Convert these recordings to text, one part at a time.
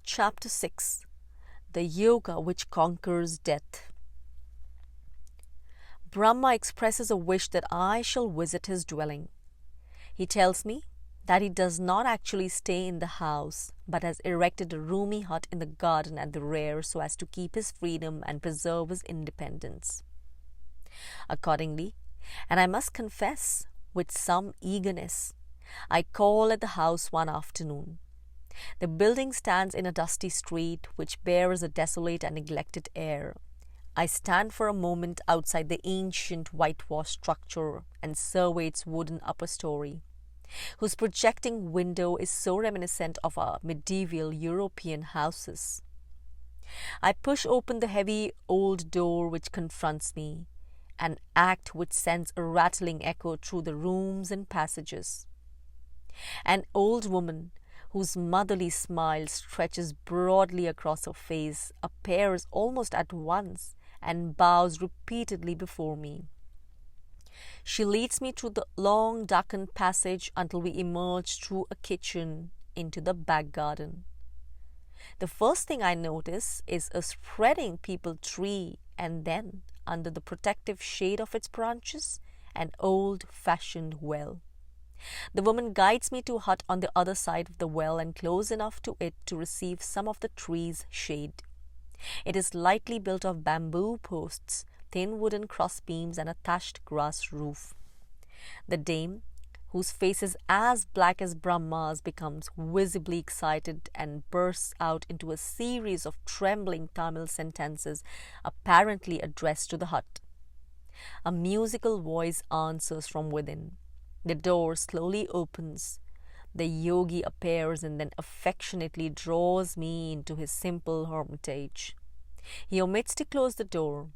Chapter 6. The Yoga which Conquers Death. Brahma expresses a wish that I shall visit his dwelling. He tells me that he does not actually stay in the house, but has erected a roomy hut in the garden at the rear so as to keep his freedom and preserve his independence. Accordingly, and I must confess, with some eagerness, I call at the house one afternoon. The building stands in a dusty street which bears a desolate and neglected air. I stand for a moment outside the ancient whitewashed structure and survey its wooden upper story, whose projecting window is so reminiscent of our medieval European houses. I push open the heavy old door which confronts me, an act which sends a rattling echo through the rooms and passages. An old woman, whose motherly smile stretches broadly across her face, appears almost at once and bows repeatedly before me. She leads me through the long darkened passage until we emerge through a kitchen into the back garden. The first thing I notice is a spreading peepal tree, and then, under the protective shade of its branches, an old-fashioned well. The woman guides me to a hut on the other side of the well and close enough to it to receive some of the tree's shade. It is lightly built of bamboo posts, thin wooden cross beams, and a thatched grass roof. The dame, whose face is as black as Brahma's, becomes visibly excited and bursts out into a series of trembling Tamil sentences apparently addressed to the hut. A musical voice answers from within. The door slowly opens. The yogi appears and then affectionately draws me into his simple hermitage. He omits to close the door.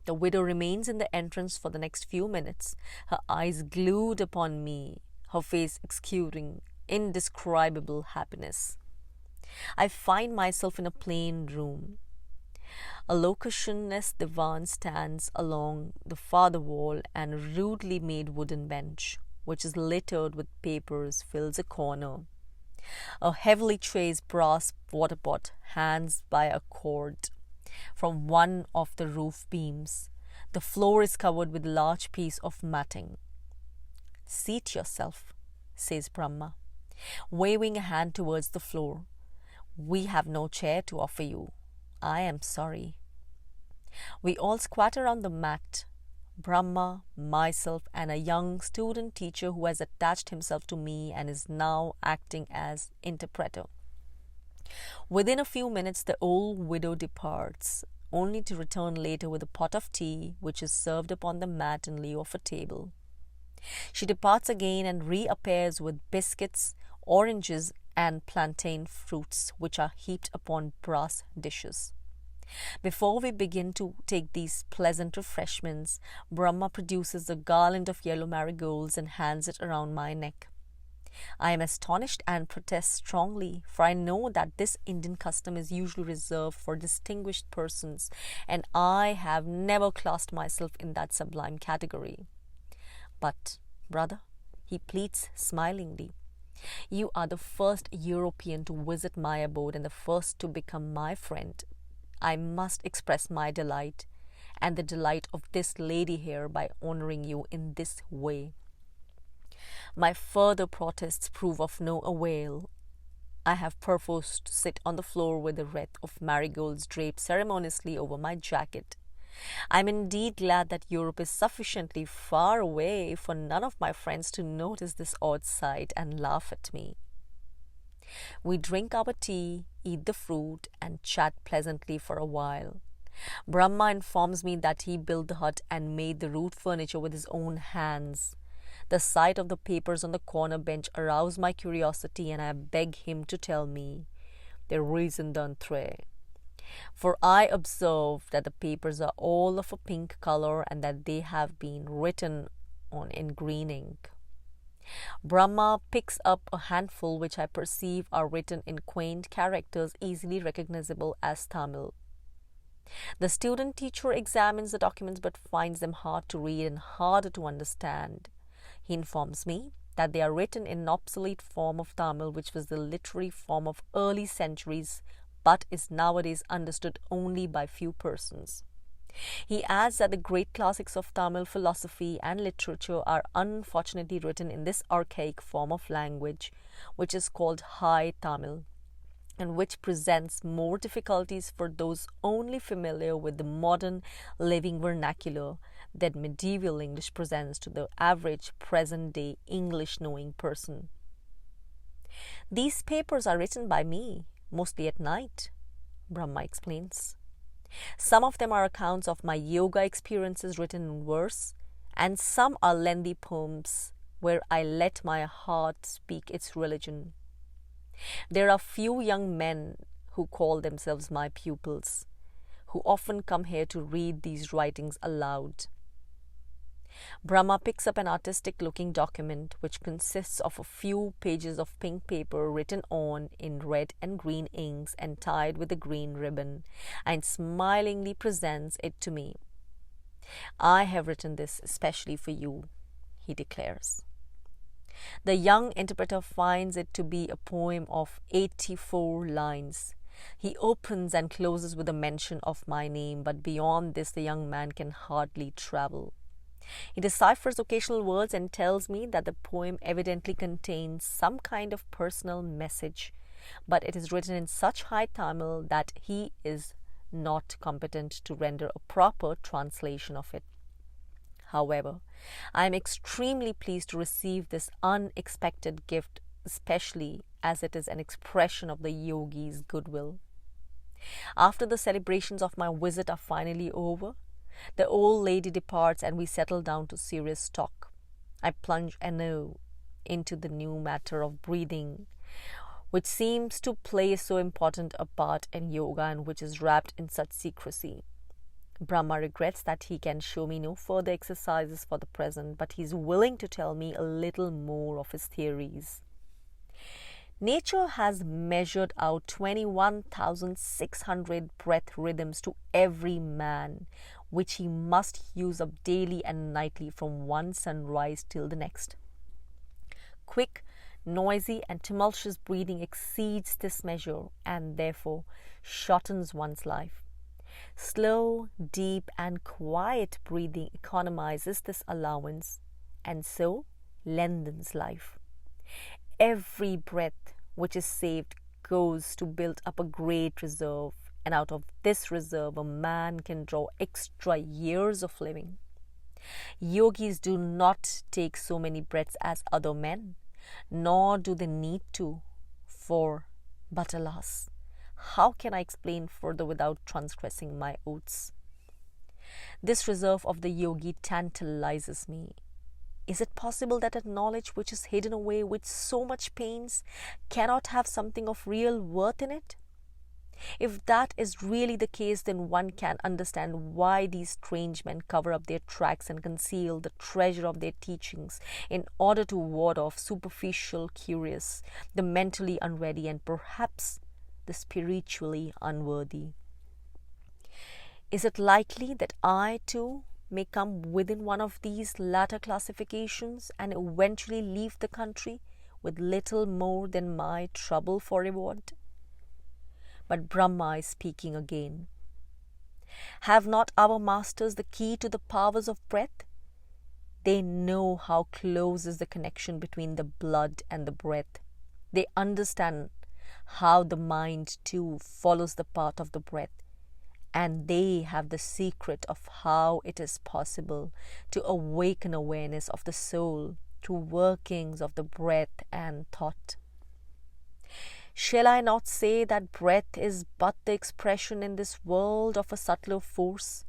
The widow remains in the entrance for the next few minutes, her eyes glued upon me, her face exuding indescribable happiness. I find myself in a plain room. A low-cushionless divan stands along the farther wall, and a rudely made wooden bench, which is littered with papers, fills a corner. A heavily traced brass water pot hangs by a cord from one of the roof beams. The floor is covered with a large piece of matting. "Seat yourself," says Brahma, waving a hand towards the floor. "We have no chair to offer you. I am sorry." We all squat around the mat, Brahma, myself, and a young student teacher who has attached himself to me and is now acting as interpreter. Within a few minutes the old widow departs, only to return later with a pot of tea, which is served upon the mat in lieu of a table. She departs again and reappears with biscuits, oranges, and plantain fruits, which are heaped upon brass dishes. Before we begin to take these pleasant refreshments, Brahma produces a garland of yellow marigolds and hands it around my neck. I am astonished and protest strongly, for I know that this Indian custom is usually reserved for distinguished persons, and I have never classed myself in that sublime category. "But, brother," he pleads smilingly, "you are the first European to visit my abode and the first to become my friend. I must express my delight and the delight of this lady here by honoring you in this way." My further protests prove of no avail. I have perforce to sit on the floor with a wreath of marigolds draped ceremoniously over my jacket. I am indeed glad that Europe is sufficiently far away for none of my friends to notice this odd sight and laugh at me. We drink our tea, eat the fruit, and chat pleasantly for a while. Brahma informs me that he built the hut and made the root furniture with his own hands. The sight of the papers on the corner bench aroused my curiosity, and I beg him to tell me the raison d'être. For I observe that the papers are all of a pink color and that they have been written on in green ink. Brahma picks up a handful which I perceive are written in quaint characters easily recognizable as Tamil. The student teacher examines the documents but finds them hard to read and harder to understand. He informs me that they are written in an obsolete form of Tamil, which was the literary form of early centuries, but is nowadays understood only by few persons. He adds that the great classics of Tamil philosophy and literature are unfortunately written in this archaic form of language, which is called High Tamil, and which presents more difficulties for those only familiar with the modern living vernacular than medieval English presents to the average present-day English-knowing person. These papers are written by me, mostly at night, Brahma explains. Some of them are accounts of my yoga experiences written in verse, and some are lengthy poems where I let my heart speak its religion. There are few young men who call themselves my pupils, who often come here to read these writings aloud. Brahma picks up an artistic-looking document which consists of a few pages of pink paper written on in red and green inks and tied with a green ribbon, and smilingly presents it to me. "I have written this especially for you," he declares. The young interpreter finds it to be a poem of 84 lines. He opens and closes with a mention of my name, but beyond this the young man can hardly travel. He deciphers occasional words and tells me that the poem evidently contains some kind of personal message, but it is written in such high Tamil that he is not competent to render a proper translation of it. However, I am extremely pleased to receive this unexpected gift, especially as it is an expression of the yogi's goodwill. After the celebrations of my visit are finally over, the old lady departs and we settle down to serious talk. I plunge anew into the new matter of breathing, which seems to play so important a part in yoga and which is wrapped in such secrecy. Brahma regrets that he can show me no further exercises for the present, but he is willing to tell me a little more of his theories. Nature has measured out 21,600 breath rhythms to every man, which he must use up daily and nightly from one sunrise till the next. Quick, noisy and tumultuous breathing exceeds this measure and therefore shortens one's life. Slow, deep and quiet breathing economizes this allowance and so lengthens life. Every breath which is saved goes to build up a great reserve, and out of this reserve a man can draw extra years of living. Yogis do not take so many breaths as other men, nor do they need to, but alas, how can I explain further without transgressing my oaths? This reserve of the yogi tantalizes me. Is it possible that a knowledge which is hidden away with so much pains cannot have something of real worth in it? If that is really the case, then one can understand why these strange men cover up their tracks and conceal the treasure of their teachings in order to ward off superficial curious, the mentally unready, and perhaps the spiritually unworthy. Is it likely that I too may come within one of these latter classifications and eventually leave the country with little more than my trouble for reward? But Brahma is speaking again. Have not our masters the key to the powers of breath? They know how close is the connection between the blood and the breath. They understand how the mind too follows the path of the breath, and they have the secret of how it is possible to awaken awareness of the soul through workings of the breath and thought. Shall I not say that breath is but the expression in this world of a subtler force,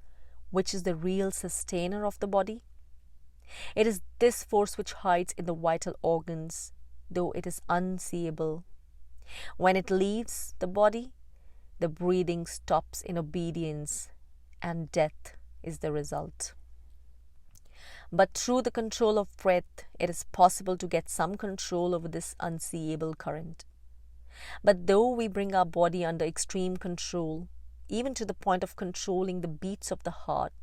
which is the real sustainer of the body? It is this force which hides in the vital organs, though it is unseeable. When it leaves the body, the breathing stops in obedience, and death is the result. But through the control of breath, it is possible to get some control over this unseeable current. But though we bring our body under extreme control, even to the point of controlling the beats of the heart,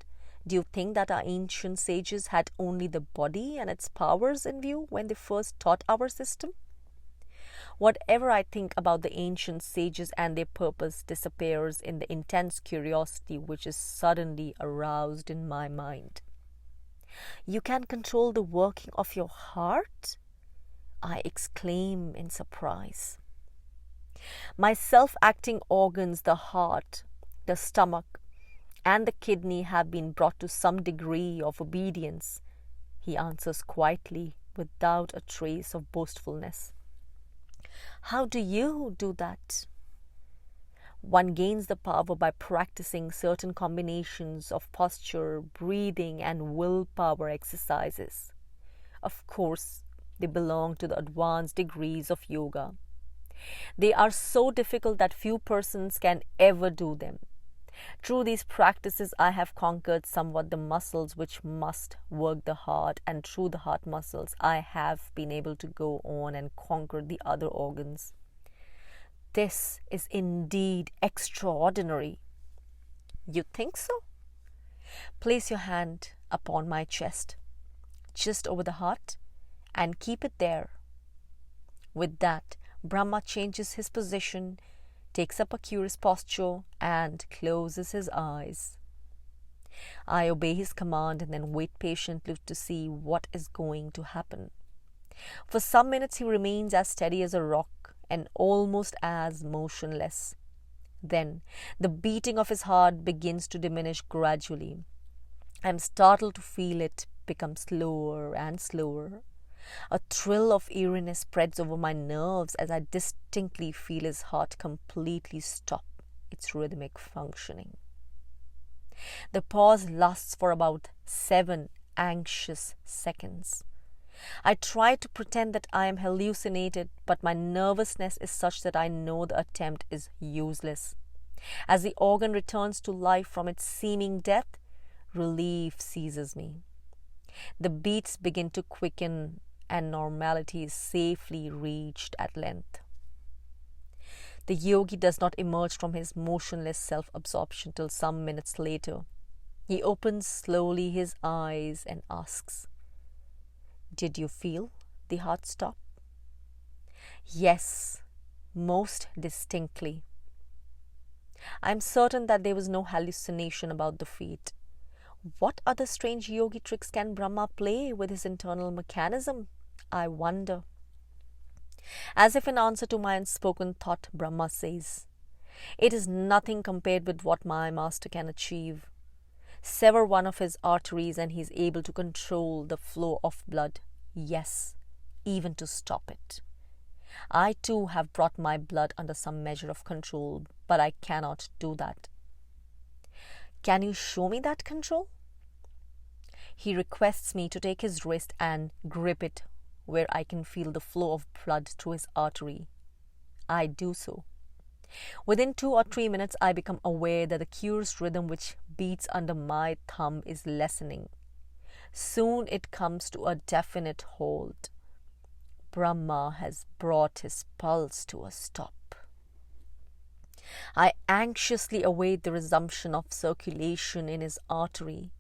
Do you think that our ancient sages had only the body and its powers in view when they first taught our system? Whatever I think about the ancient sages and their purpose disappears in the intense curiosity which is suddenly aroused in my mind. You can control the working of your heart? I exclaim in surprise. My self-acting organs, the heart, the stomach, and the kidney have been brought to some degree of obedience, he answers quietly, without a trace of boastfulness. How do you do that? One gains the power by practicing certain combinations of posture, breathing, and willpower exercises. Of course, they belong to the advanced degrees of yoga. They are so difficult that few persons can ever do them. Through these practices, I have conquered somewhat the muscles which must work the heart, and through the heart muscles, I have been able to go on and conquer the other organs. This is indeed extraordinary. You think so? Place your hand upon my chest, just over the heart, and keep it there. With that, Brahma changes his position, takes up a curious posture, and closes his eyes. I obey his command and then wait patiently to see what is going to happen. For some minutes he remains as steady as a rock and almost as motionless. Then the beating of his heart begins to diminish gradually. I am startled to feel it become slower and slower. A thrill of eeriness spreads over my nerves as I distinctly feel his heart completely stop its rhythmic functioning. The pause lasts for about 7 anxious seconds. I try to pretend that I am hallucinated, but my nervousness is such that I know the attempt is useless. As the organ returns to life from its seeming death, relief seizes me. The beats begin to quicken and normality is safely reached at length. The yogi does not emerge from his motionless self-absorption till some minutes later. He opens slowly his eyes and asks, "Did you feel the heart stop?" "Yes, most distinctly." I am certain that there was no hallucination about the feat. What other strange yogi tricks can Brahma play with his internal mechanism? I wonder. As if in answer to my unspoken thought, Brahma says, "It is nothing compared with what my master can achieve. Sever one of his arteries and he is able to control the flow of blood. Yes, even to stop it. I too have brought my blood under some measure of control, but I cannot do that." "Can you show me that control?" He requests me to take his wrist and grip it where I can feel the flow of blood through his artery. I do so. Within 2 or 3 minutes, I become aware that the curious rhythm which beats under my thumb is lessening. Soon it comes to a definite halt. Brahma has brought his pulse to a stop. I anxiously await the resumption of circulation in his artery.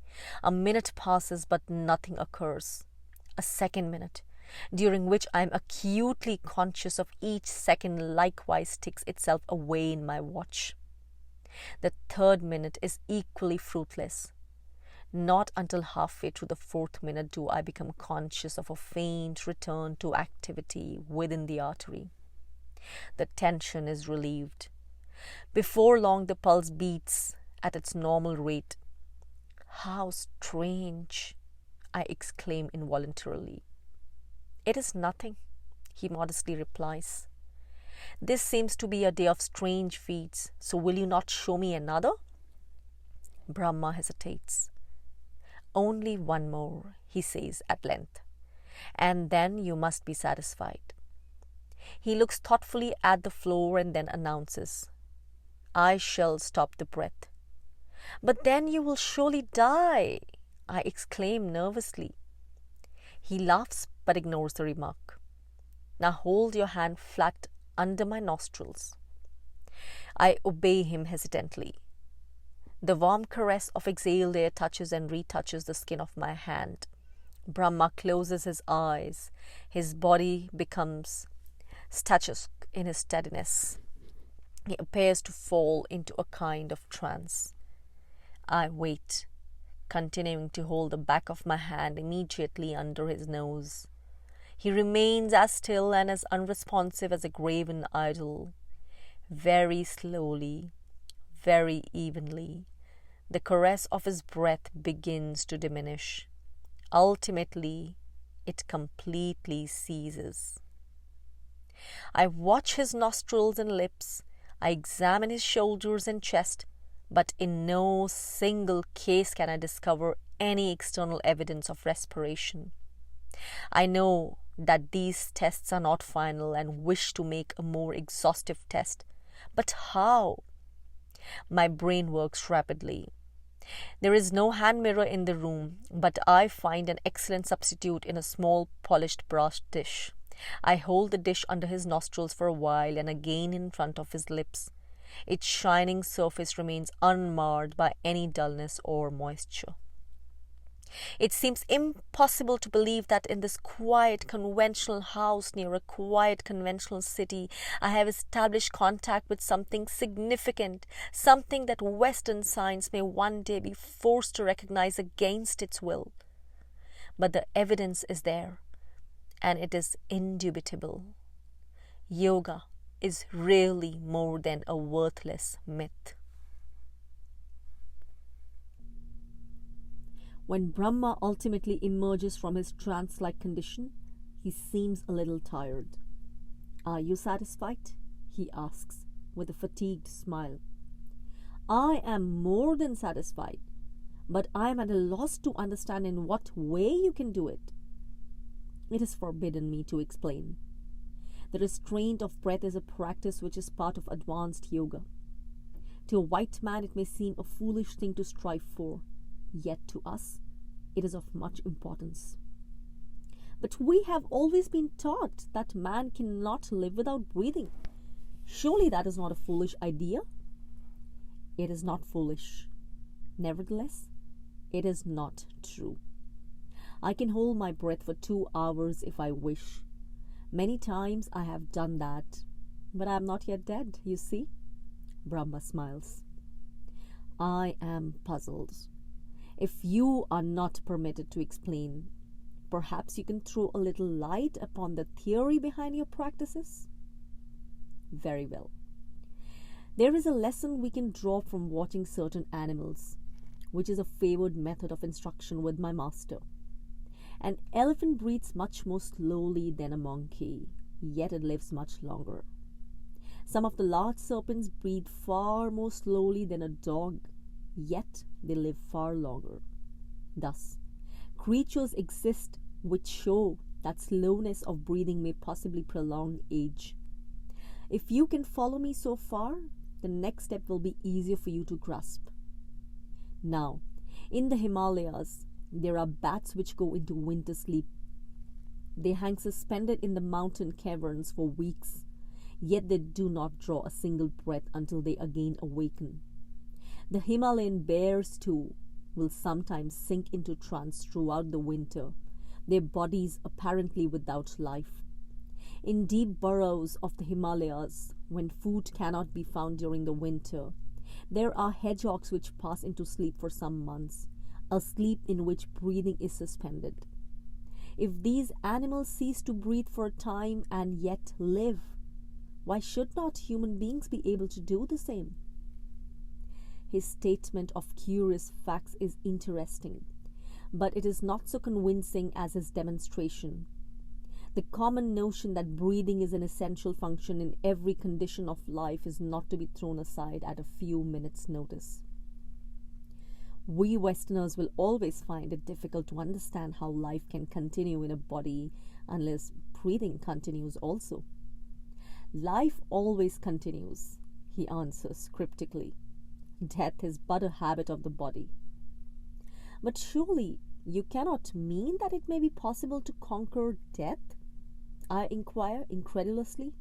A minute passes, but nothing occurs. A second minute, during which I am acutely conscious of each second, likewise ticks itself away in my watch. The third minute is equally fruitless. Not until halfway through the 4th minute do I become conscious of a faint return to activity within the artery. The tension is relieved. Before long, the pulse beats at its normal rate. "How strange!" I exclaim involuntarily. "It is nothing," he modestly replies. "This seems to be a day of strange feats, so will you not show me another?" Brahma hesitates. "Only one more," he says at length, "and then you must be satisfied." He looks thoughtfully at the floor and then announces, "I shall stop the breath." "But then you will surely die," I exclaim nervously. He laughs but ignores the remark. "Now hold your hand flat under my nostrils." I obey him hesitantly. The warm caress of exhaled air touches and retouches the skin of my hand. Brahma closes his eyes. His body becomes statuesque in his steadiness. He appears to fall into a kind of trance. I wait, continuing to hold the back of my hand immediately under his nose. He remains as still and as unresponsive as a graven idol. Very slowly, very evenly, the caress of his breath begins to diminish. Ultimately, it completely ceases. I watch his nostrils and lips. I examine his shoulders and chest, but in no single case can I discover any external evidence of respiration. I know that these tests are not final and wish to make a more exhaustive test. But how? My brain works rapidly. There is no hand mirror in the room, but I find an excellent substitute in a small polished brass dish. I hold the dish under his nostrils for a while and again in front of his lips. Its shining surface remains unmarred by any dullness or moisture. It seems impossible to believe that in this quiet, conventional house near a quiet, conventional city, I have established contact with something significant, something that Western science may one day be forced to recognize against its will. But the evidence is there, and it is indubitable. Yoga is really more than a worthless myth. When Brahma ultimately emerges from his trance-like condition, he seems a little tired. "Are you satisfied?" he asks, with a fatigued smile. "I am more than satisfied, but I am at a loss to understand in what way you can do it." It is forbidden me to explain. The restraint of breath is a practice which is part of advanced yoga. To a white man, it may seem a foolish thing to strive for. Yet to us, it is of much importance. But we have always been taught that man cannot live without breathing. Surely that is not a foolish idea? It is not foolish. Nevertheless, it is not true. I can hold my breath for 2 hours if I wish. Many times I have done that, but I am not yet dead, you see. Brahma smiles. I am puzzled. If you are not permitted to explain, perhaps you can throw a little light upon the theory behind your practices? Very well. There is a lesson we can draw from watching certain animals, which is a favored method of instruction with my master. An elephant breathes much more slowly than a monkey, yet it lives much longer. Some of the large serpents breathe far more slowly than a dog, yet they live far longer. Thus, creatures exist which show that slowness of breathing may possibly prolong age. If you can follow me so far, the next step will be easier for you to grasp. Now, in the Himalayas, there are bats which go into winter sleep. They hang suspended in the mountain caverns for weeks, yet they do not draw a single breath until they again awaken. The Himalayan bears, too, will sometimes sink into trance throughout the winter, their bodies apparently without life. In deep burrows of the Himalayas, when food cannot be found during the winter, there are hedgehogs which pass into sleep for some months, a sleep in which breathing is suspended. If these animals cease to breathe for a time and yet live, why should not human beings be able to do the same? His statement of curious facts is interesting, but it is not so convincing as his demonstration. The common notion that breathing is an essential function in every condition of life is not to be thrown aside at a few minutes' notice. We Westerners will always find it difficult to understand how life can continue in a body unless breathing continues also. Life always continues, he answers cryptically. Death is but a habit of the body. But surely you cannot mean that it may be possible to conquer death? I inquire incredulously.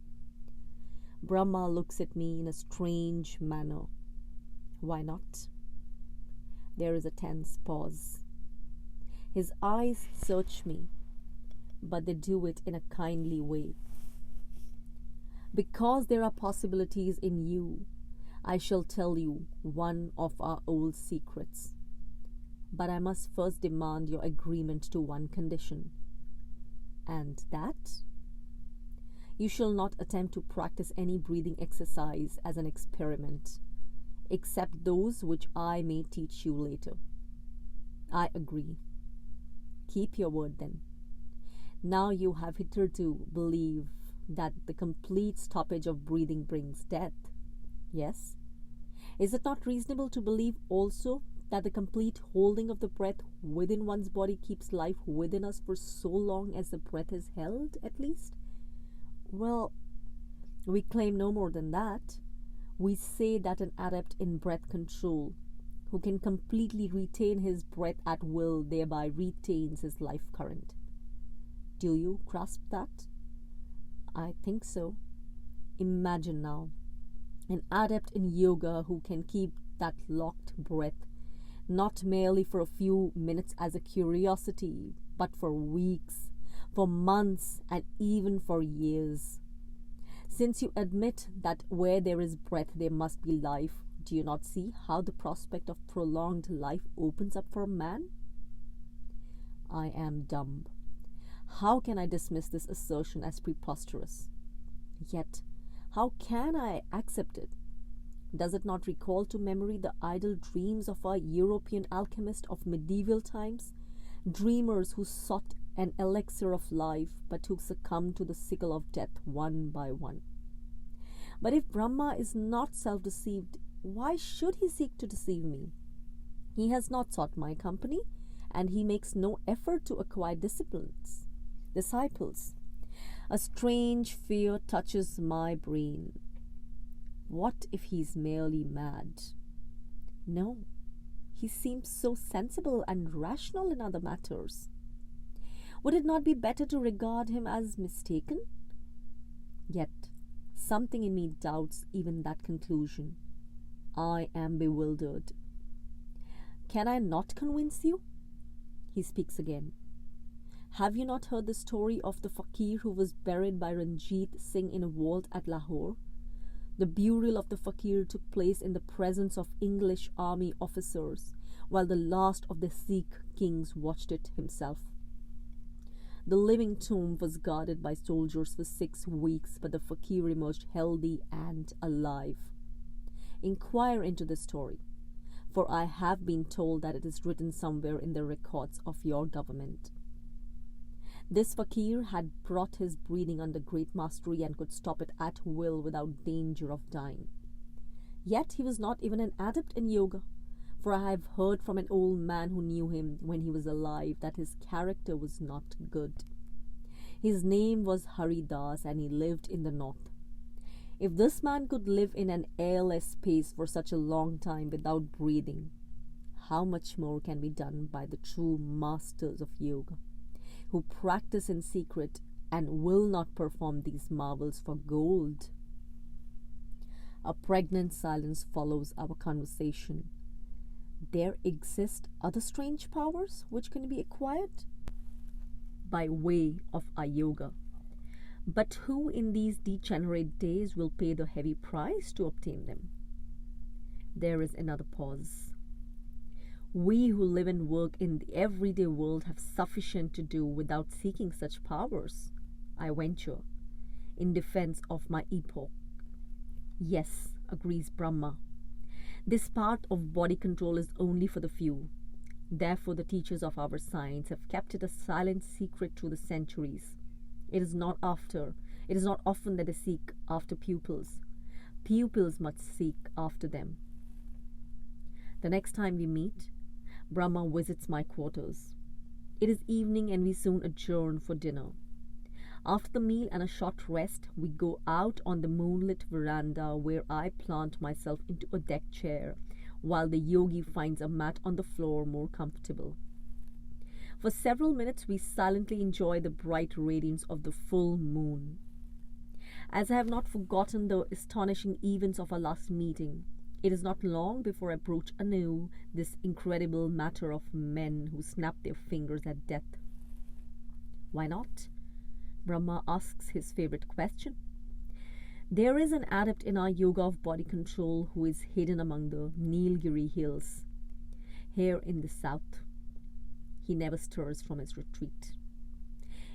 Brahma looks at me in a strange manner. Why not? There is a tense pause. His eyes search me, but they do it in a kindly way. Because there are possibilities in you, I shall tell you one of our old secrets. But I must first demand your agreement to one condition. And that? You shall not attempt to practice any breathing exercise as an experiment, except those which I may teach you later. I agree. Keep your word then. Now you have hitherto believed that the complete stoppage of breathing brings death. Yes? Is it not reasonable to believe also that the complete holding of the breath within one's body keeps life within us for so long as the breath is held, at least? Well, we claim no more than that. We say that an adept in breath control, who can completely retain his breath at will, thereby retains his life current. Do you grasp that? I think so. Imagine now, an adept in yoga who can keep that locked breath, not merely for a few minutes as a curiosity, but for weeks, for months, and even for years. Since you admit that where there is breath there must be life, do you not see how the prospect of prolonged life opens up for a man? I am dumb. How can I dismiss this assertion as preposterous? Yet, how can I accept it? Does it not recall to memory the idle dreams of our European alchemists of medieval times? Dreamers who sought an elixir of life, but who succumbed to the sickle of death one by one. But if Brahma is not self-deceived, why should he seek to deceive me? He has not sought my company, and he makes no effort to acquire disciples. A strange fear touches my brain. What if he's merely mad? No, he seems so sensible and rational in other matters. Would it not be better to regard him as mistaken? Yet, something in me doubts even that conclusion. I am bewildered. Can I not convince you? He speaks again. Have you not heard the story of the fakir who was buried by Ranjit Singh in a vault at Lahore? The burial of the fakir took place in the presence of English army officers, while the last of the Sikh kings watched it himself. The living tomb was guarded by soldiers for 6 weeks, but the fakir emerged healthy and alive. Inquire into the story, for I have been told that it is written somewhere in the records of your government. This fakir had brought his breathing under great mastery and could stop it at will without danger of dying. Yet he was not even an adept in yoga, for I have heard from an old man who knew him when he was alive that his character was not good. His name was Haridas, and he lived in the north. If this man could live in an airless space for such a long time without breathing, how much more can be done by the true masters of yoga, who practice in secret and will not perform these marvels for gold? A pregnant silence follows our conversation. There exist other strange powers which can be acquired by way of our yoga. But who in these degenerate days will pay the heavy price to obtain them? There is another pause. We who live and work in the everyday world have sufficient to do without seeking such powers, I venture, in defense of my epoch. Yes, agrees Brahma. This part of body control is only for the few. Therefore, the teachers of our science have kept it a silent secret through the centuries. It is not often that they seek after pupils. Pupils must seek after them. The next time we meet, Brahma visits my quarters. It is evening and we soon adjourn for dinner. After the meal and a short rest, we go out on the moonlit veranda where I plant myself into a deck chair while the yogi finds a mat on the floor more comfortable. For several minutes we silently enjoy the bright radiance of the full moon. As I have not forgotten the astonishing events of our last meeting, It is not long before I broach anew this incredible matter of men who snap their fingers at death. Why not? Brahma asks his favorite question. There is an adept in our yoga of body control who is hidden among the Nilgiri hills, here in the south. He never stirs from his retreat.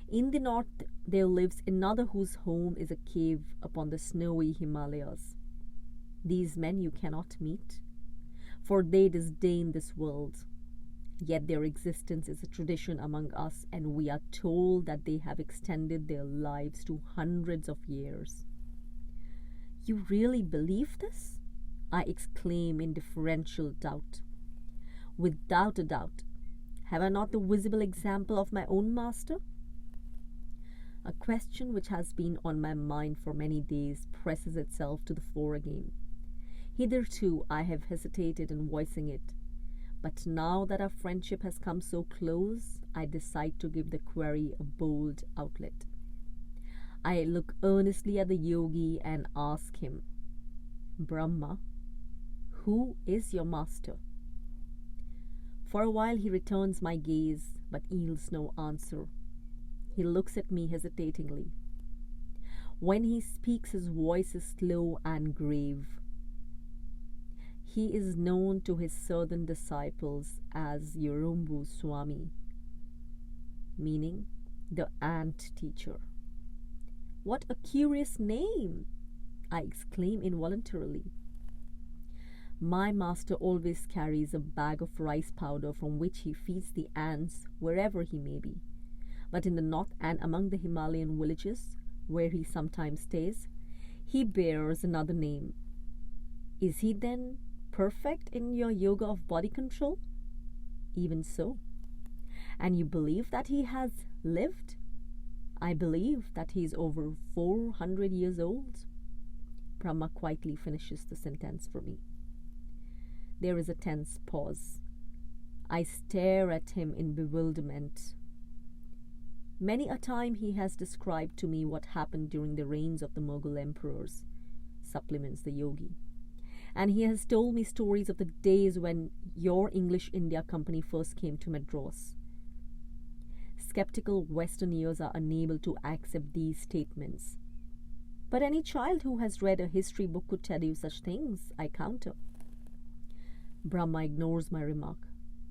In the north there lives another whose home is a cave upon the snowy Himalayas. These men you cannot meet, for they disdain this world. Yet their existence is a tradition among us, and we are told that they have extended their lives to hundreds of years. You really believe this? I exclaim in deferential doubt. Without a doubt. Have I not the visible example of my own master? A question which has been on my mind for many days presses itself to the fore again. Hitherto I have hesitated in voicing it, but now that our friendship has come so close, I decide to give the query a bold outlet. I look earnestly at the yogi and ask him, Brahma, who is your master? For a while he returns my gaze, but yields no answer. He looks at me hesitatingly. When he speaks, his voice is slow and grave. He is known to his southern disciples as Yorumbu Swami, meaning the ant teacher. What a curious name! I exclaim involuntarily. My master always carries a bag of rice powder from which he feeds the ants wherever he may be. But in the north and among the Himalayan villages, where he sometimes stays, he bears another name. Is he then perfect in your yoga of body control? Even so. And you believe that he has lived? I believe that he is over 400 years old. Brahma quietly finishes the sentence for me. There is a tense pause. I stare at him in bewilderment. Many a time he has described to me what happened during the reigns of the Mughal emperors, supplements the yogi. And he has told me stories of the days when your English India Company first came to Madras. Skeptical Western ears are unable to accept these statements. But any child who has read a history book could tell you such things, I counter. Brahma ignores my remark.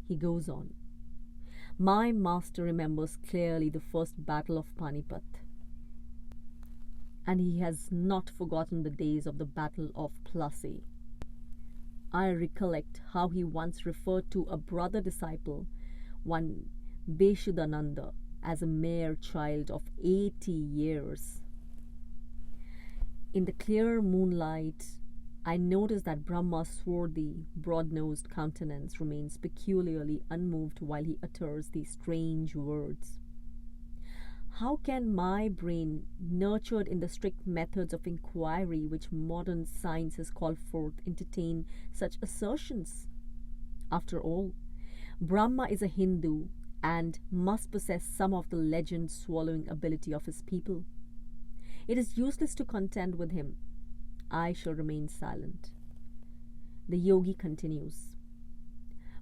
He goes on. My master remembers clearly the first battle of Panipat, and he has not forgotten the days of the Battle of Plassey. I recollect how he once referred to a brother disciple, one Beshudananda, as a mere child of 80 years. In the clear moonlight, I noticed that Brahma's swarthy, broad-nosed countenance remains peculiarly unmoved while he utters these strange words. How can my brain, nurtured in the strict methods of inquiry which modern science has called forth, entertain such assertions? After all, Brahma is a Hindu and must possess some of the legend-swallowing ability of his people. It is useless to contend with him. I shall remain silent. The yogi continues.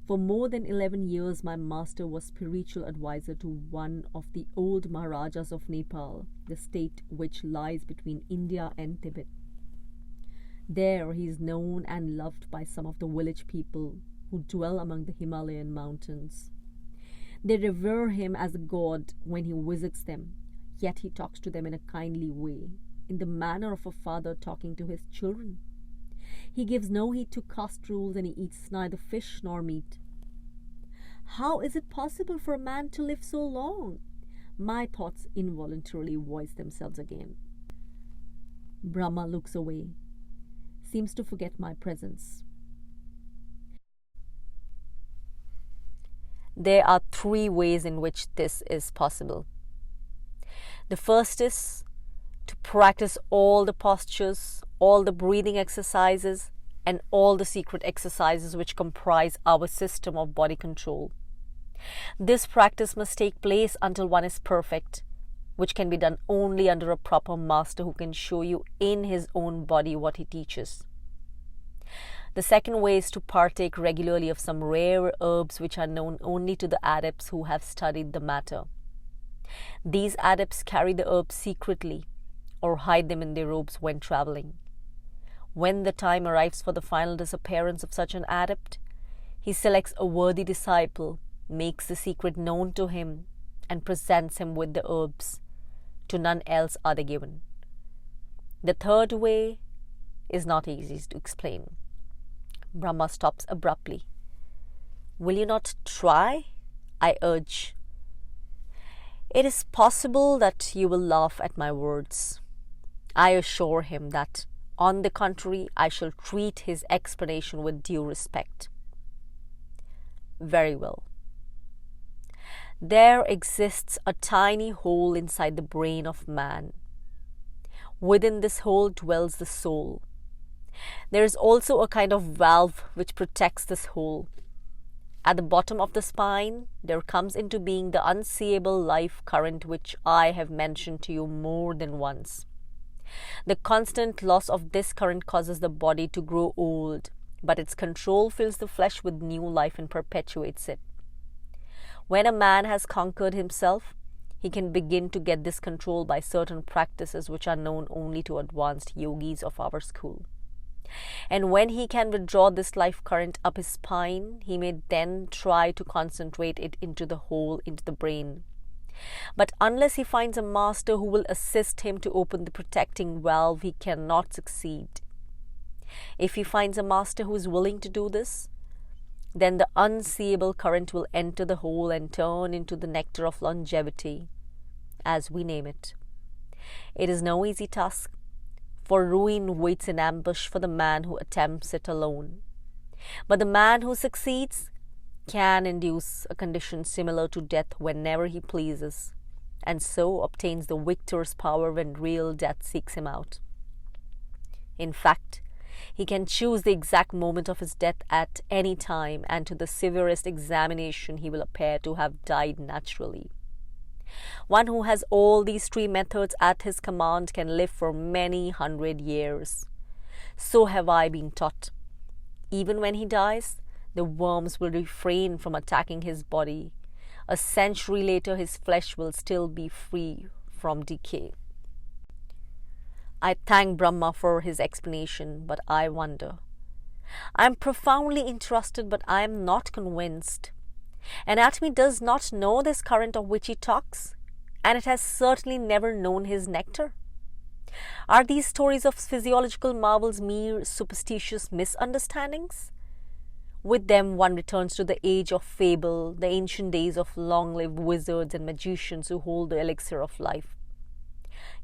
For more than 11 years, my master was spiritual advisor to one of the old Maharajas of Nepal, the state which lies between India and Tibet. There he is known and loved by some of the village people who dwell among the Himalayan mountains. They revere him as a god when he visits them, yet he talks to them in a kindly way, in the manner of a father talking to his children. He gives no heed to caste rules, and he eats neither fish nor meat. How is it possible for a man to live so long? My thoughts involuntarily voice themselves again. Brahma looks away, seems to forget my presence. There are 3 ways in which this is possible. The first is to practice all the postures, all the breathing exercises, and all the secret exercises which comprise our system of body control. This practice must take place until one is perfect, which can be done only under a proper master who can show you in his own body what he teaches. The second way is to partake regularly of some rare herbs which are known only to the adepts who have studied the matter. These adepts carry the herbs secretly or hide them in their robes when traveling. When the time arrives for the final disappearance of such an adept, he selects a worthy disciple, makes the secret known to him, and presents him with the herbs. To none else are they given. The third way is not easy to explain. Brahma stops abruptly. Will you not try? I urge. It is possible that you will laugh at my words. I assure him that, on the contrary, I shall treat his explanation with due respect. Very well. There exists a tiny hole inside the brain of man. Within this hole dwells the soul. There is also a kind of valve which protects this hole. At the bottom of the spine, there comes into being the unseeable life current which I have mentioned to you more than once. The constant loss of this current causes the body to grow old, but its control fills the flesh with new life and perpetuates it. When a man has conquered himself, he can begin to get this control by certain practices which are known only to advanced yogis of our school. And when he can withdraw this life current up his spine, he may then try to concentrate it into the hole into the brain. But unless he finds a master who will assist him to open the protecting valve, he cannot succeed. If he finds a master who is willing to do this, then the unseeable current will enter the hole and turn into the nectar of longevity, as we name it. It is no easy task, for ruin waits in ambush for the man who attempts it alone. But the man who succeeds can induce a condition similar to death whenever he pleases, and so obtains the victor's power when real death seeks him out. In fact, he can choose the exact moment of his death at any time, and to the severest examination he will appear to have died naturally. One who has all these three methods at his command can live for many 100 years. So have I been taught. Even when he dies, the worms will refrain from attacking his body. A century later, his flesh will still be free from decay. I thank Brahma for his explanation, but I wonder. I am profoundly interested, but I am not convinced. Anatomy does not know this current of which he talks, and it has certainly never known his nectar. Are these stories of physiological marvels mere superstitious misunderstandings? With them one returns to the age of fable, the ancient days of long-lived wizards and magicians who hold the elixir of life.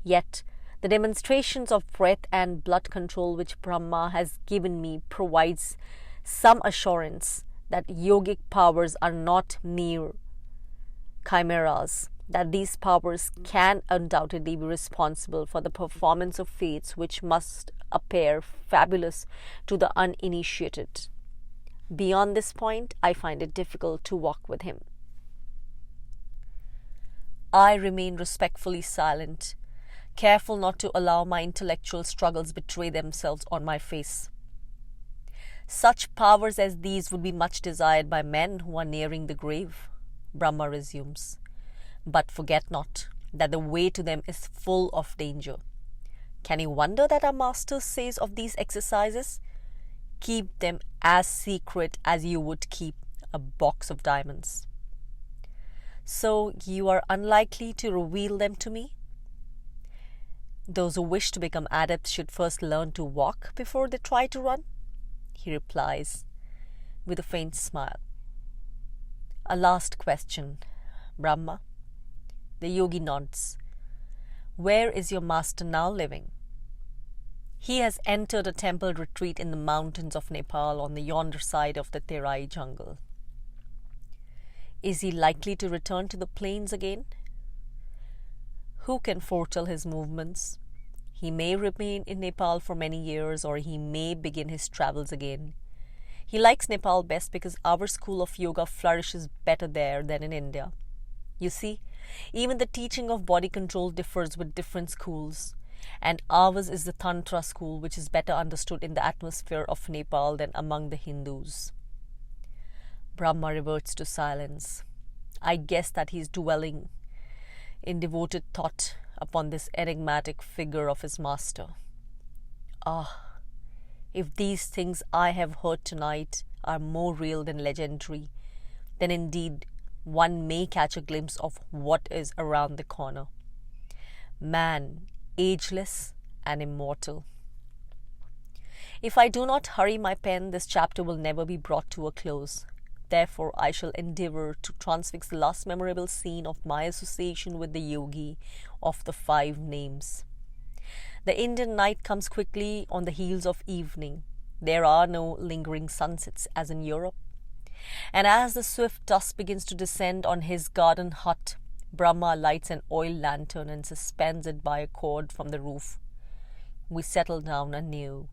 Yet, the demonstrations of breath and blood control which Brahma has given me provides some assurance that yogic powers are not mere chimeras, that these powers can undoubtedly be responsible for the performance of feats which must appear fabulous to the uninitiated. Beyond this point, I find it difficult to walk with him. I remain respectfully silent, careful not to allow my intellectual struggles betray themselves on my face. Such powers as these would be much desired by men who are nearing the grave, Brahma resumes. But forget not that the way to them is full of danger. Can you wonder that our master says of these exercises, keep them as secret as you would keep a box of diamonds? So you are unlikely to reveal them to me? Those who wish to become adepts should first learn to walk before they try to run, he replies with a faint smile. A last question, Brahma. The yogi nods. Where is your master now living? He has entered a temple retreat in the mountains of Nepal on the yonder side of the Terai jungle. Is he likely to return to the plains again? Who can foretell his movements? He may remain in Nepal for many years, or he may begin his travels again. He likes Nepal best because our school of yoga flourishes better there than in India. You see, even the teaching of body control differs with different schools, and ours is the Tantra school, which is better understood in the atmosphere of Nepal than among the Hindus. Brahma reverts to silence. I guess that he is dwelling in devoted thought upon this enigmatic figure of his master. Ah, if these things I have heard tonight are more real than legendary, then indeed one may catch a glimpse of what is around the corner. Man, ageless and immortal. If I do not hurry my pen, this chapter will never be brought to a close. Therefore, I shall endeavour to transfix the last memorable scene of my association with the yogi of the 5 names. The Indian night comes quickly on the heels of evening. There are no lingering sunsets as in Europe. And as the swift dusk begins to descend on his garden hut, Brahma lights an oil lantern and suspends it by a cord from the roof. We settle down anew.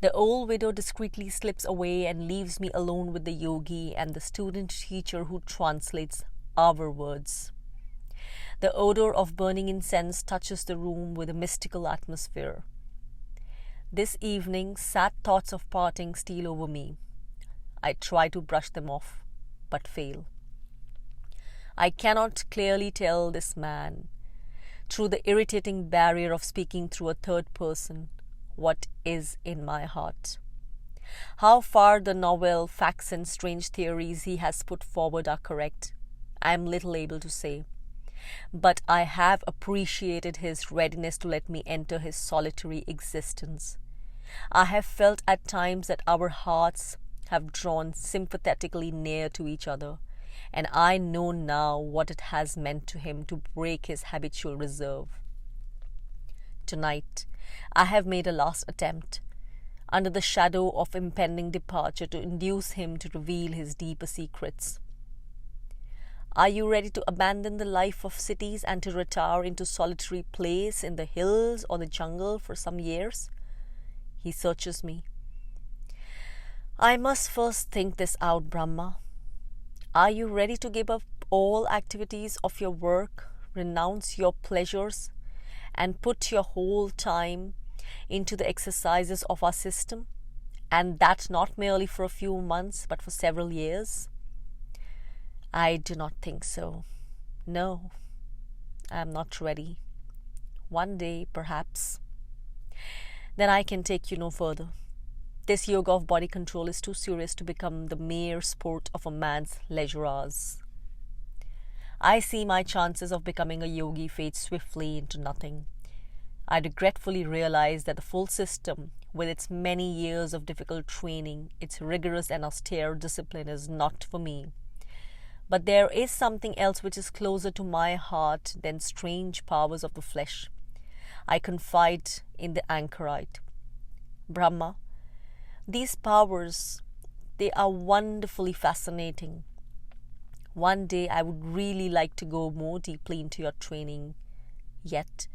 The old widow discreetly slips away and leaves me alone with the yogi and the student teacher who translates our words. The odor of burning incense touches the room with a mystical atmosphere. This evening, sad thoughts of parting steal over me. I try to brush them off, but fail. I cannot clearly tell this man, through the irritating barrier of speaking through a third person, what is in my heart. How far the novel facts and strange theories he has put forward are correct, I am little able to say. But I have appreciated his readiness to let me enter his solitary existence. I have felt at times that our hearts have drawn sympathetically near to each other, and I know now what it has meant to him to break his habitual reserve. Tonight, I have made a last attempt, under the shadow of impending departure, to induce him to reveal his deeper secrets. Are you ready to abandon the life of cities and to retire into solitary place in the hills or the jungle for some years? He searches me. I must first think this out, Brahma. Are you ready to give up all activities of your work, renounce your pleasures, and put your whole time into the exercises of our system, and that not merely for a few months, but for several years? I do not think so. No, I am not ready. One day, perhaps. Then I can take you no further. This yoga of body control is too serious to become the mere sport of a man's leisure hours. I see my chances of becoming a yogi fade swiftly into nothing. I regretfully realize that the full system, with its many years of difficult training, its rigorous and austere discipline, is not for me. But there is something else which is closer to my heart than strange powers of the flesh. I confide in the anchorite. Brahma, these powers, they are wonderfully fascinating. One day I would really like to go more deeply into your training. Yet,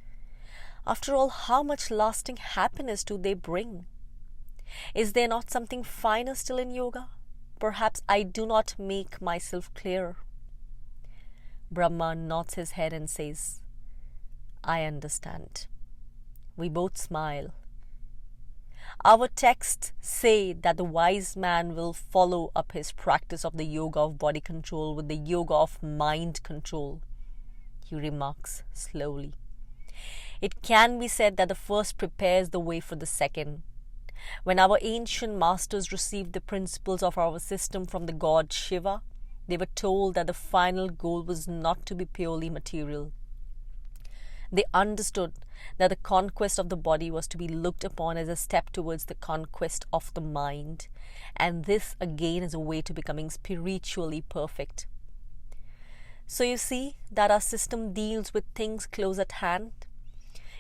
after all, how much lasting happiness do they bring? Is there not something finer still in yoga? Perhaps I do not make myself clear. Brahma nods his head and says, I understand. We both smile. Our texts say that the wise man will follow up his practice of the yoga of body control with the yoga of mind control, he remarks slowly. It can be said that the first prepares the way for the second. When our ancient masters received the principles of our system from the god Shiva, they were told that the final goal was not to be purely material. They understood that the conquest of the body was to be looked upon as a step towards the conquest of the mind, and this again is a way to becoming spiritually perfect. So you see that our system deals with things close at hand,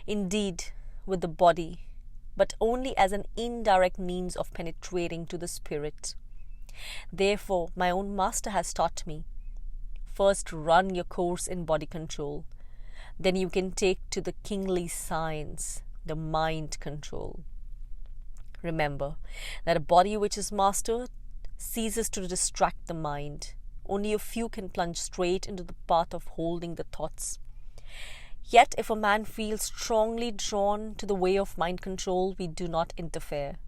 indeed with the body, but only as an indirect means of penetrating to the spirit. Therefore, my own master has taught me, first run your course in body control, then you can take to the kingly science, the mind control. Remember that a body which is mastered ceases to distract the mind. Only a few can plunge straight into the path of holding the thoughts. Yet if a man feels strongly drawn to the way of mind control, we do not interfere,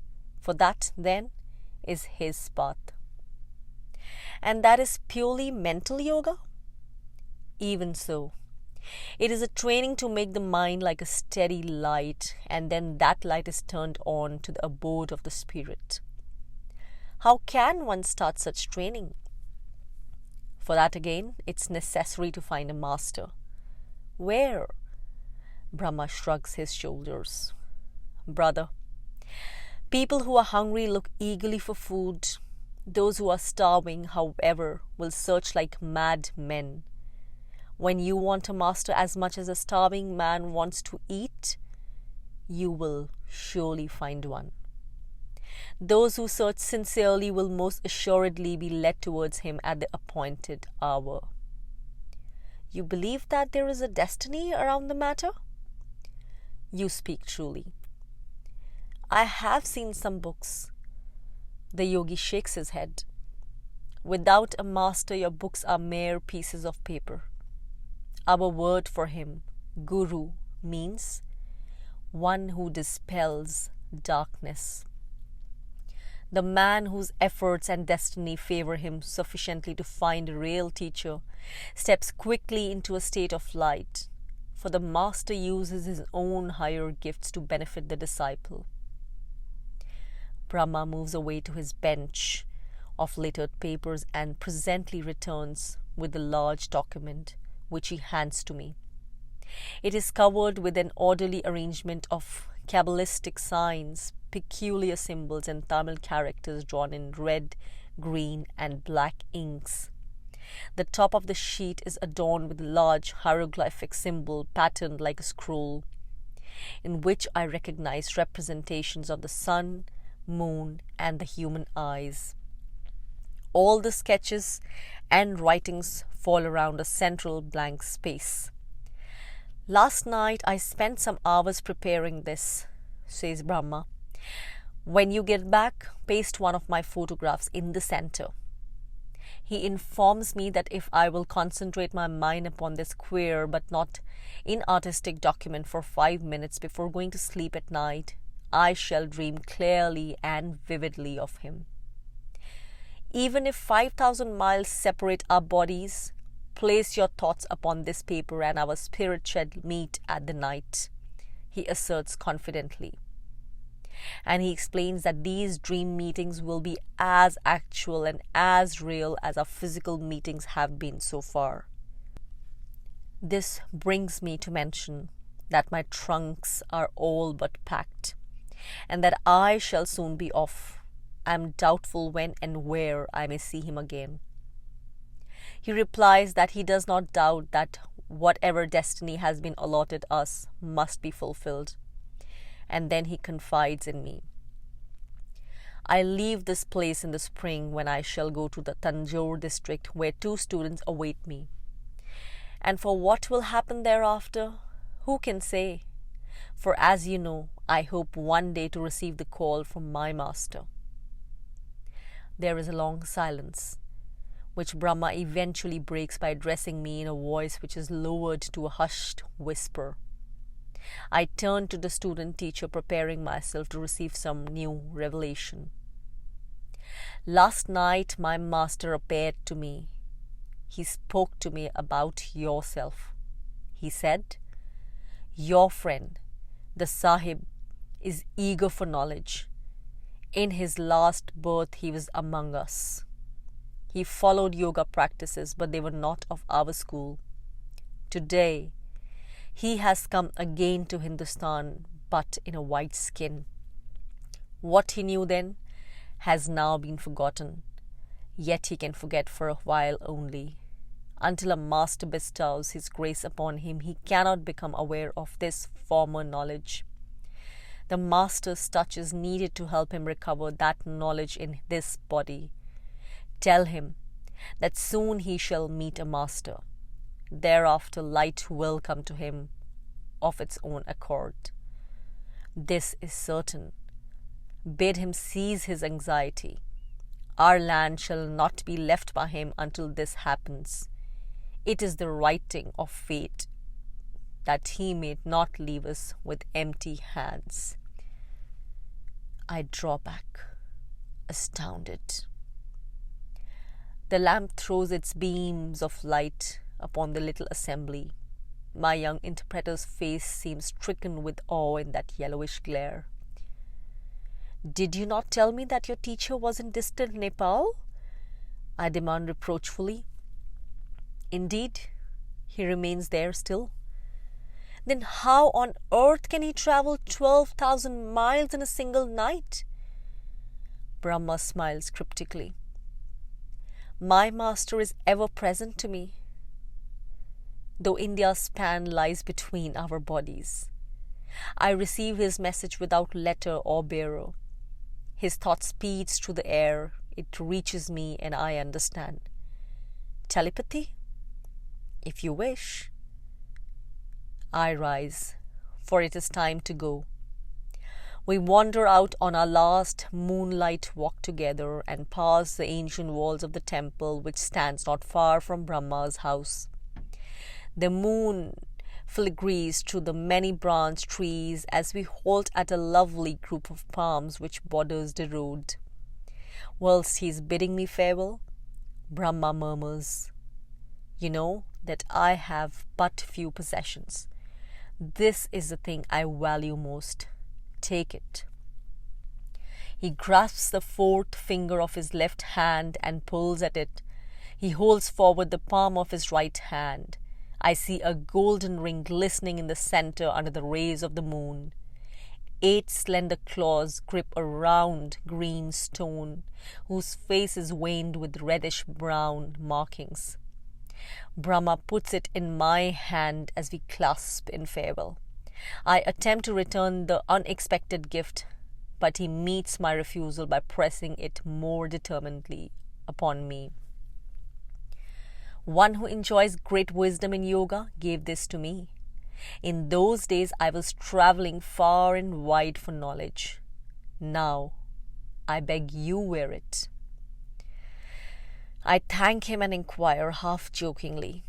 for that then is his path. And that is purely mental yoga? Even so, it is a training to make the mind like a steady light, and then that light is turned on to the abode of the spirit. How can one start such training? For that again, it's necessary to find a master. Where? Brahma shrugs his shoulders. Brother, people who are hungry look eagerly for food. Those who are starving, however, will search like mad men. When you want a master as much as a starving man wants to eat, you will surely find one. Those who search sincerely will most assuredly be led towards him at the appointed hour. You believe that there is a destiny around the matter? You speak truly. I have seen some books. The yogi shakes his head. Without a master, your books are mere pieces of paper. Our word for him, Guru, means one who dispels darkness. The man whose efforts and destiny favor him sufficiently to find a real teacher steps quickly into a state of light, for the master uses his own higher gifts to benefit the disciple. Brahma moves away to his bench of littered papers and presently returns with a large document, which he hands to me. It is covered with an orderly arrangement of Kabbalistic signs, peculiar symbols, and Tamil characters drawn in red, green, and black inks. The top of the sheet is adorned with a large hieroglyphic symbol patterned like a scroll, in which I recognize representations of the sun, moon, and the human eyes. All the sketches and writings fall around a central blank space. Last night I spent some hours preparing this, says Brahma. When you get back, paste one of my photographs in the center. He informs me that if I will concentrate my mind upon this queer but not inartistic document for 5 minutes before going to sleep at night, I shall dream clearly and vividly of him. Even if 5,000 miles separate our bodies, place your thoughts upon this paper and our spirit shall meet at the night, he asserts confidently. And he explains that these dream meetings will be as actual and as real as our physical meetings have been so far. This brings me to mention that my trunks are all but packed, and that I shall soon be off. I am doubtful when and where I may see him again. He replies that he does not doubt that whatever destiny has been allotted us must be fulfilled, and then he confides in me. I leave this place in the spring, when I shall go to the Tanjore district, where 2 students await me. And for what will happen thereafter, who can say? For as you know, I hope one day to receive the call from my master. There is a long silence, which Brahma eventually breaks by addressing me in a voice which is lowered to a hushed whisper. I turn to the student teacher, preparing myself to receive some new revelation. Last night my master appeared to me. He spoke to me about yourself. He said, "Your friend, the Sahib, is eager for knowledge. In his last birth he was among us. He followed yoga practices, but they were not of our school. Today, he has come again to Hindustan, but in a white skin. What he knew then has now been forgotten, yet he can forget for a while only. Until a master bestows his grace upon him, he cannot become aware of this former knowledge. The master's touch is needed to help him recover that knowledge in this body. Tell him that soon he shall meet a master. Thereafter light will come to him of its own accord. This is certain. Bid him cease his anxiety. Our land shall not be left by him until this happens. It is the writing of fate." that he may not leave us with empty hands. I draw back, astounded. The lamp throws its beams of light upon the little assembly. My young interpreter's face seems stricken with awe in that yellowish glare. "Did you not tell me that your teacher was in distant Nepal?" I demand reproachfully. "Indeed, he remains there still." "Then how on earth can he travel 12,000 miles in a single night?" Brahma smiles cryptically. "My master is ever present to me, though India's span lies between our bodies. I receive his message without letter or bearer. His thought speeds through the air. It reaches me and I understand. Telepathy? If you wish." I rise, for it is time to go. We wander out on our last moonlight walk together and pass the ancient walls of the temple which stands not far from Brahma's house. The moon filigrees through the many branched trees as we halt at a lovely group of palms which borders the road. Whilst he is bidding me farewell, Brahma murmurs, "You know that I have but few possessions. This is the thing I value most. Take it." He grasps the fourth finger of his left hand and pulls at it. He holds forward the palm of his right hand. I see a golden ring glistening in the center under the rays of the moon. 8 slender claws grip a round green stone, whose face is veined with reddish-brown markings. Brahma puts it in my hand as we clasp in farewell. I attempt to return the unexpected gift, but he meets my refusal by pressing it more determinedly upon me. One who enjoys great wisdom in yoga gave this to me. In those days I was traveling far and wide for knowledge. Now I beg you wear it. I thank him and inquire half jokingly,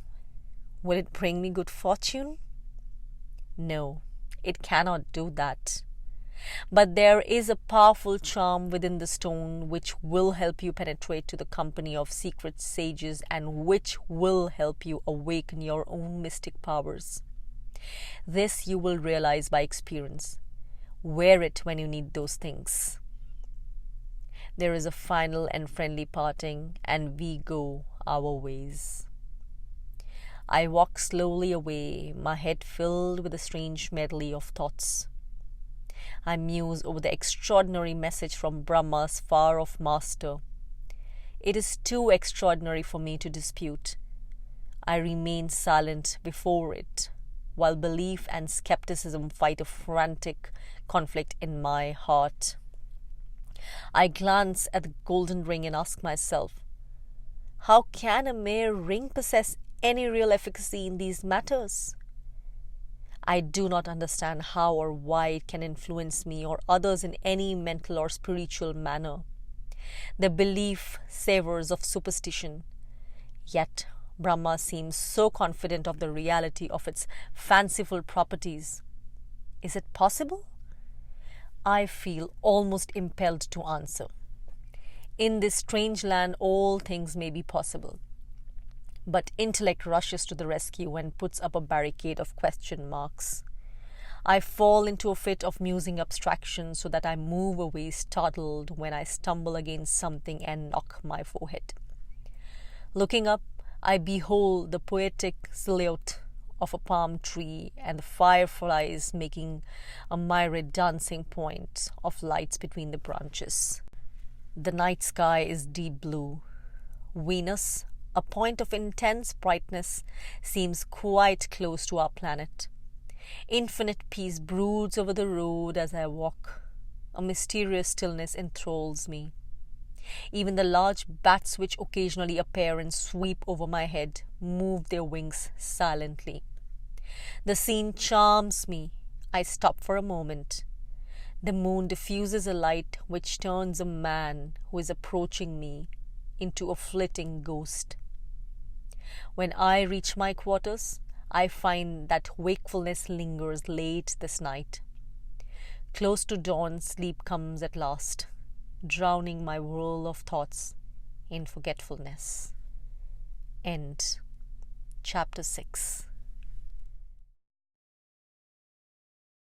"Will it bring me good fortune?" "No, it cannot do that. But there is a powerful charm within the stone which will help you penetrate to the company of secret sages and which will help you awaken your own mystic powers. This you will realize by experience. Wear it when you need those things." There is a final and friendly parting, and we go our ways. I walk slowly away, my head filled with a strange medley of thoughts. I muse over the extraordinary message from Brahma's far-off master. It is too extraordinary for me to dispute. I remain silent before it, while belief and skepticism fight a frantic conflict in my heart. I glance at the golden ring and ask myself, how can a mere ring possess any real efficacy in these matters? I do not understand how or why it can influence me or others in any mental or spiritual manner. The belief savours of superstition, yet Brahma seems so confident of the reality of its fanciful properties. Is it possible? I feel almost impelled to answer. In this strange land, all things may be possible. But intellect rushes to the rescue and puts up a barricade of question marks. I fall into a fit of musing abstraction so that I move away startled when I stumble against something and knock my forehead. Looking up, I behold the poetic silhouette of a palm tree and the fireflies making a myriad dancing point of lights between the branches. The night sky is deep blue. Venus, a point of intense brightness, seems quite close to our planet. Infinite peace broods over the road as I walk. A mysterious stillness enthralls me. Even the large bats which occasionally appear and sweep over my head move their wings silently. The scene charms me. I stop for a moment. The moon diffuses a light which turns a man who is approaching me into a flitting ghost. When I reach my quarters, I find that wakefulness lingers late this night. Close to dawn, sleep comes at last, drowning my whirl of thoughts in forgetfulness. End. Chapter 6.